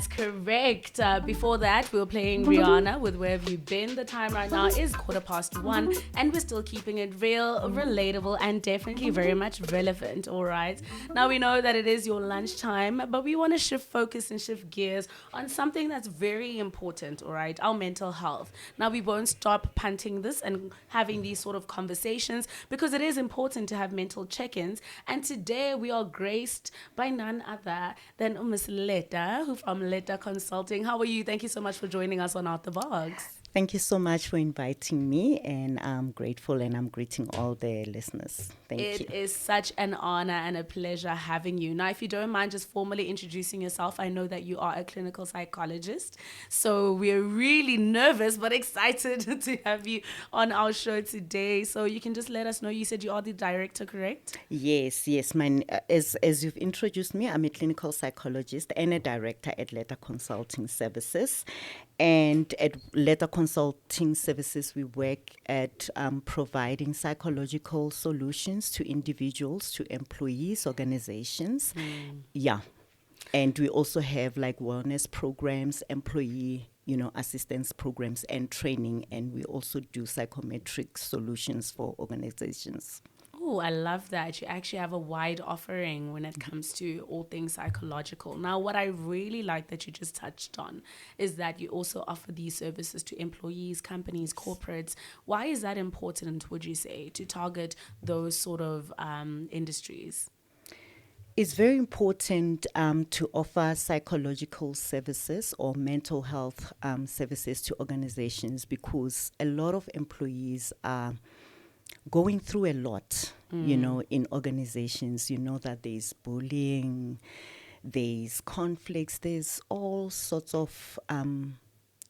That's correct. Before that, we were playing Rihanna with Where Have You Been? The time right now is 1:15, and we're still keeping it real, relatable, and definitely very much relevant, all right? Now, we know that it is your lunchtime, but we want to shift focus and shift gears on something that's very important, all right? Our mental health. Now, we won't stop punting this and having these sort of conversations because it is important to have mental check-ins. And today, we are graced by none other than Miss Letta, who from Letta Consulting. How are you? Thank you so much for joining us on Out the Box. Thank you so much for inviting me, and I'm grateful, and I'm greeting all the listeners. Thank you. It is such an honor and a pleasure having you. Now, if you don't mind just formally introducing yourself, I know that you are a clinical psychologist, so we're really nervous but excited to have you on our show today. So you can just let us know. You said you are the director, correct? Yes. As you've introduced me, I'm a clinical psychologist and a director at Letta Consulting Services. And at Letta Consulting Services, we work at providing psychological solutions to individuals, to employees, organizations. Yeah. And we also have like wellness programs, employee, assistance programs and training. And we also do psychometric solutions for organizations. Oh, I love that. You actually have a wide offering when it comes to all things psychological. Now, what I really like that you just touched on is that you also offer these services to employees, companies, corporates. Why is that important, would you say, to target those sort of industries? It's very important to offer psychological services or mental health services to organizations because a lot of employees are going through a lot, in organizations. You know that there's bullying, there's conflicts, there's all sorts of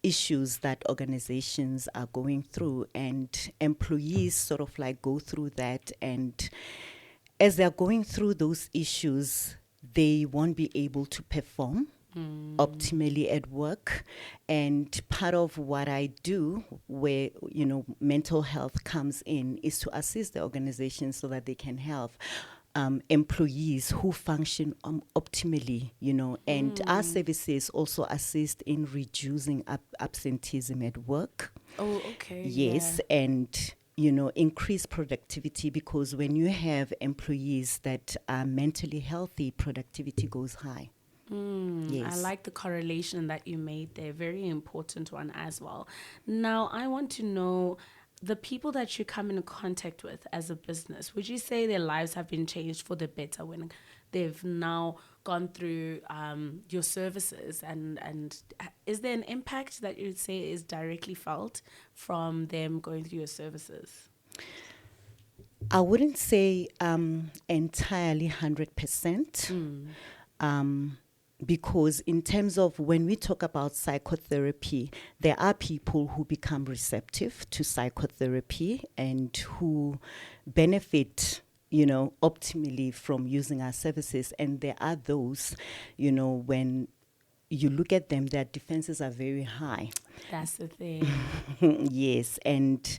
issues that organizations are going through, and employees sort of like go through that. And as they're going through those issues, they won't be able to perform optimally at work. And part of what I do where, mental health comes in is to assist the organization so that they can help employees who function optimally, and our services also assist in reducing absenteeism at work. Oh, okay. Yes, yeah. And increase productivity, because when you have employees that are mentally healthy, productivity goes high. Yes. I like the correlation that you made there. Very important one as well. Now, I want to know the people that you come in contact with as a business. Would you say their lives have been changed for the better when they've now gone through your services? And is there an impact that you'd say is directly felt from them going through your services? I wouldn't say entirely 100%. Because in terms of when we talk about psychotherapy, there are people who become receptive to psychotherapy and who benefit, optimally from using our services. And there are those, when you look at them, their defenses are very high. That's the thing. Yes, and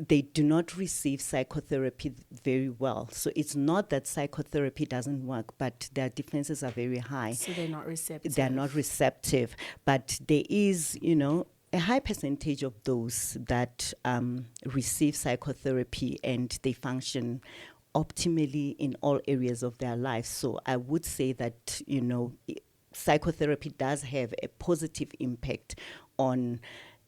they do not receive psychotherapy very well. So it's not that psychotherapy doesn't work, but their defenses are very high. So they're not receptive. They're not receptive. But there is, a high percentage of those that receive psychotherapy and they function optimally in all areas of their life. So I would say that, psychotherapy does have a positive impact on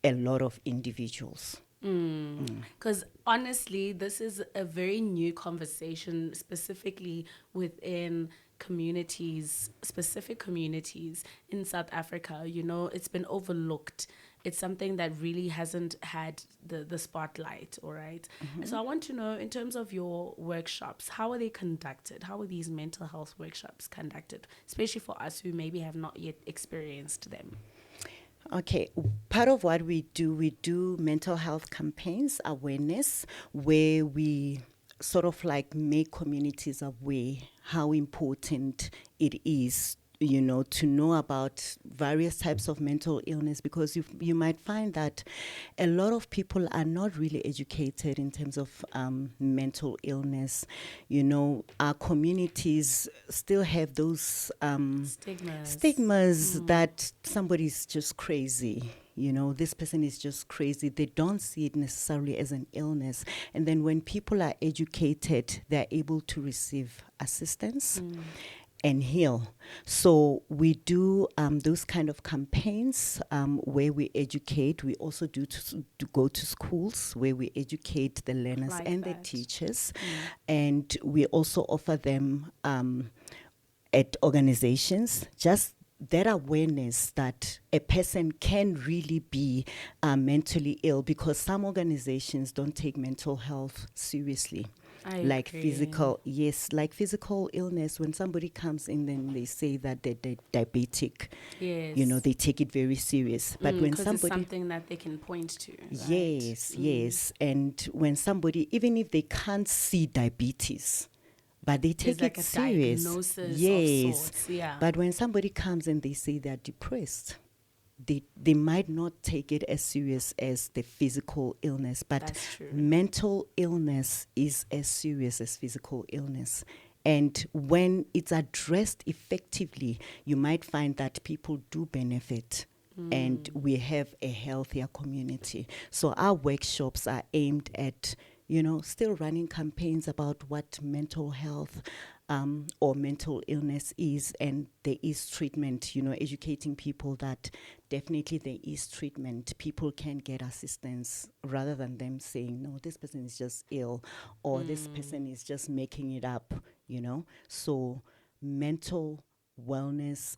a lot of individuals. Because honestly, this is a very new conversation, specifically within communities, specific communities in South Africa. It's been overlooked. It's something that really hasn't had the spotlight, all right? And so I want to know, in terms of your workshops, how are they conducted? How are these mental health workshops conducted, especially for us who maybe have not yet experienced them? Okay, part of what we do mental health campaigns, awareness, where we sort of like make communities aware how important it is, to know about various types of mental illness, because you might find that a lot of people are not really educated in terms of mental illness. Our communities still have those stigmas that somebody's just crazy. This person is just crazy. They don't see it necessarily as an illness. And then when people are educated, they're able to receive assistance and heal. So we do those kind of campaigns where we educate. We also do to go to schools where we educate the learners and the teachers. And we also offer them at organizations, just that awareness that a person can really be mentally ill, because some organizations don't take mental health seriously. Like physical illness. When somebody comes in, then they say that they're diabetic. Yes. They take it very serious. But when somebody, it's something that they can point to. Right? Yes. And when somebody, even if they can't see diabetes, but they take it serious. Diagnosis of sorts, yeah. But when somebody comes and they say they're depressed, they might not take it as serious as the physical illness. But mental illness is as serious as physical illness. And when it's addressed effectively, you might find that people do benefit. And we have a healthier community. So our workshops are aimed at still running campaigns about what mental health or mental illness is, and there is treatment, educating people that definitely there is treatment. People can get assistance, rather than them saying, no, this person is just ill, or this person is just making it up, So mental wellness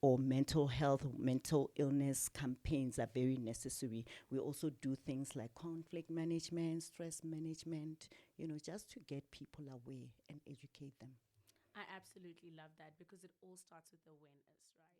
or mental health, mental illness campaigns are very necessary. We also do things like conflict management, stress management, just to get people aware and educate them. I absolutely love that, because it all starts with awareness, right?